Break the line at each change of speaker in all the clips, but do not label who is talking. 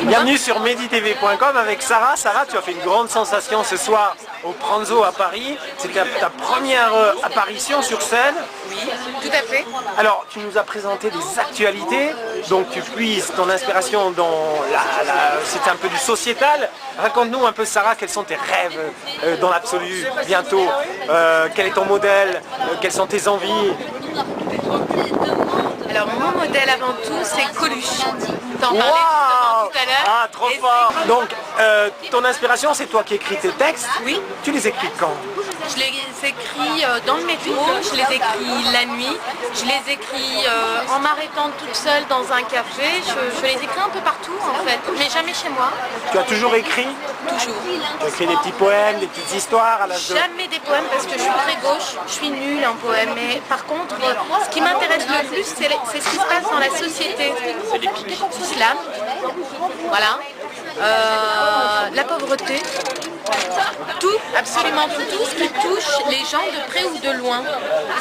Bienvenue sur meditv.com avec Sarah. Sarah, tu as fait une grande sensation ce soir au Pranzo à Paris. C'était ta première apparition sur scène.
Oui, tout à fait.
Alors, tu nous as présenté des actualités, donc tu puises ton inspiration dans c'était un peu du sociétal. Raconte-nous un peu, Sarah, quels sont tes rêves dans l'absolu bientôt. Quel est ton modèle? Quelles sont tes envies?
Alors, mon modèle avant tout, c'est Coluche. T'en parlais
Wow,
tout à l'heure.
ah, trop fort. Donc, ton inspiration, c'est toi qui écris tes textes.
Oui.
Tu les écris quand?
Je les écris dans le métro, je les écris la nuit, je les écris en m'arrêtant toute seule dans un café, je les écris un peu partout en fait, mais jamais chez moi.
Tu as toujours écrit?
Toujours.
Tu as écrit des petits poèmes, des petites histoires à l'âge de...
Jamais des poèmes parce que je suis très gauche, je suis nulle en poème, mais par contre, ce qui m'intéresse le plus, c'est ce qui se passe dans la société. C'est l'islam, voilà, la pauvreté, tout, absolument tout ce qui touche les gens de près ou de loin.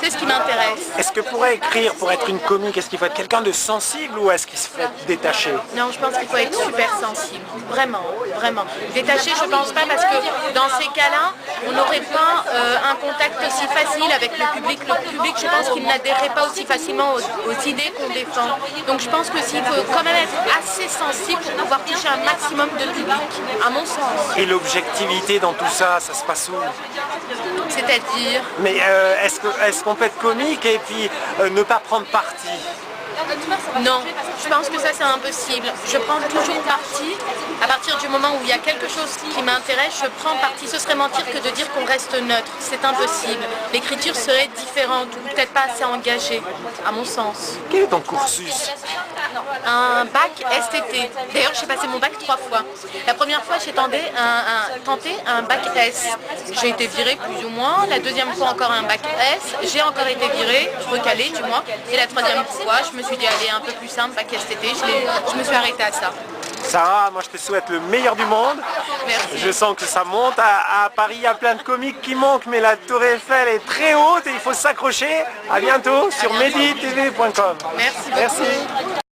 C'est ce qui m'intéresse.
Est-ce que pour écrire, pour être une comique, est-ce qu'il faut être quelqu'un de sensible ou est-ce qu'il se fait détacher?
Non, je pense qu'il faut être super sensible. Vraiment, vraiment. Détaché, je pense pas parce que dans ces cas-là, on n'aurait pas un contact aussi facile avec le public. Le public, je pense qu'il n'adhérerait pas aussi facilement aux idées qu'on défend. Donc je pense que s'il faut quand même être assez sensible pour pouvoir toucher un maximum de public, à mon sens.
Et l'objectivité dans tout ça, ça se passe où?
C'est-à-dire...
Mais est-ce qu'on peut être comique et puis ne pas prendre parti?
Non, je pense que ça c'est impossible. Je prends toujours parti. À partir du moment où il y a quelque chose qui m'intéresse, je prends parti. Ce serait mentir que de dire qu'on reste neutre. C'est impossible. L'écriture serait différente ou peut-être pas assez engagée, à mon sens.
Quel est ton cursus?
Un bac STT. D'ailleurs, j'ai passé mon bac 3 fois. La première fois, j'ai tenté un bac S. J'ai été virée plus ou moins. La deuxième fois, encore un bac S. J'ai encore été virée, recalée du moins. Et la troisième fois, je me suis dit, allez, un peu plus simple, bac STT. Je me suis arrêtée à ça.
Sarah, moi je te souhaite le meilleur du monde.
Merci.
Je sens que ça monte. À Paris, il y a plein de comiques qui manquent, mais la Tour Eiffel est très haute et il faut s'accrocher. À bientôt sur meditv.com.
Merci beaucoup.
Merci.